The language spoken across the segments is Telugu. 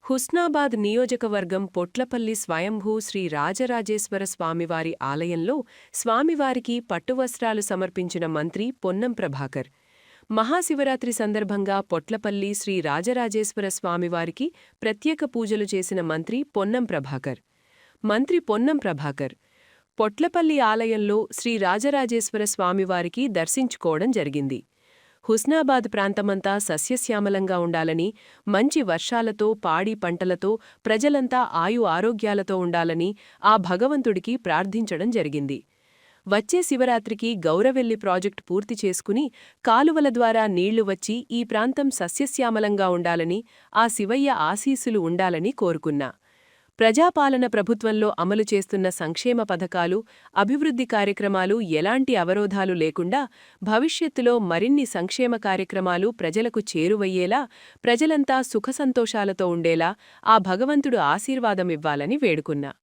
హుస్నాబాద్ నియోజకవర్గం పొట్లపల్లి స్వయంభూ శ్రీ రాజరాజేశ్వర స్వామివారి ఆలయంలో స్వామివారికి పట్టువస్త్రాలు సమర్పించిన మంత్రి పొన్నం ప్రభాకర్. మహాశివరాత్రి సందర్భంగా పొట్లపల్లి శ్రీ రాజరాజేశ్వర స్వామివారికి ప్రత్యేక పూజలు చేసిన మంత్రి పొన్నం ప్రభాకర్. మంత్రి పొన్నం ప్రభాకర్ పొట్లపల్లి ఆలయంలో శ్రీ రాజరాజేశ్వర స్వామివారికి దర్శించుకోవడం జరిగింది. హుస్నాబాద్ ప్రాంతమంతా సస్యశ్యామలంగా ఉండాలని, మంచి వర్షాలతో పాడి పంటలతో ప్రజలంతా ఆరోగ్యాలతో ఉండాలని ఆ భగవంతుడికి ప్రార్థించడం జరిగింది. వచ్చే శివరాత్రికి గౌరవెల్లి ప్రాజెక్టు పూర్తి చేసుకుని కాలువల ద్వారా నీళ్లు వచ్చి ఈ ప్రాంతం సస్యశ్యామలంగా ఉండాలని, ఆ శివయ్య ఆశీస్సులు ఉండాలని కోరుకున్నా. ప్రజాపాలన ప్రభుత్వంలో అమలు చేస్తున్న సంక్షేమ పథకాలు, అభివృద్ధి కార్యక్రమాలు ఎలాంటి అవరోధాలు లేకుండా భవిష్యత్తులో మరిన్ని సంక్షేమ కార్యక్రమాలు ప్రజలకు చేరువయ్యేలా, ప్రజలంతా సుఖసంతోషాలతో ఉండేలా ఆ భగవంతుడు ఆశీర్వాదమివ్వాలని వేడుకున్నా.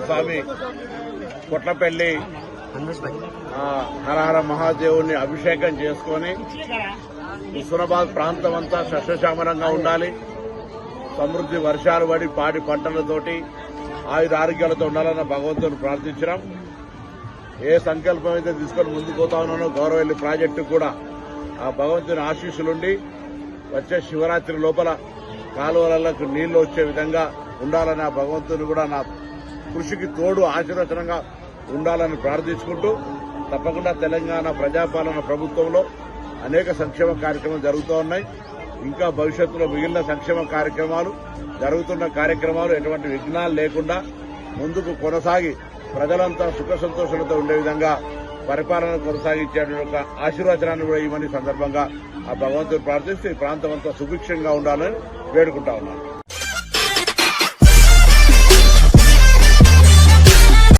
స్వామి పొట్లపల్లి హరహర మహాదేవుని అభిషేకం చేసుకుని హుస్నాబాద్ ప్రాంతం అంతా సస్యశ్యామలంగా ఉండాలి, సమృద్ధి వర్షాలు పడి పాడి పంటలతోటి ఆరోగ్యాలతో ఉండాలన్న భగవంతుని ప్రార్థించడం. ఏ సంకల్పం అయితే తీసుకొని ముందుకు పోతా ఉన్నానో గౌరవెల్లి ప్రాజెక్టు కూడా ఆ భగవంతుని ఆశీస్సులుండి వచ్చే శివరాత్రి లోపల కాలువలకు నీళ్లు వచ్చే విధంగా ఉండాలని ఆ భగవంతుని కూడా నా కృషికి తోడు ఆశీర్వచనంగా ఉండాలని ప్రార్థించుకుంటూ, తప్పకుండా తెలంగాణ ప్రజాపాలన ప్రభుత్వంలో అనేక సంక్షేమ కార్యక్రమాలు జరుగుతూ ఉన్నాయి. ఇంకా భవిష్యత్తులో మిగిలిన సంక్షేమ కార్యక్రమాలు జరుగుతున్న కార్యక్రమాలు ఎటువంటి విఘ్నాలు లేకుండా ముందుకు కొనసాగి ప్రజలంతా సుఖ సంతోషాలతో ఉండే విధంగా పరిపాలన కొనసాగించే ఒక ఆశీర్వచనాన్ని కూడా ఇవ్వని సందర్భంగా ఆ భగవంతుడు ప్రార్థిస్తూ ఈ ప్రాంతం అంతా సుభిక్షంగా ఉండాలని వేడుకుంటా ఉన్నాను.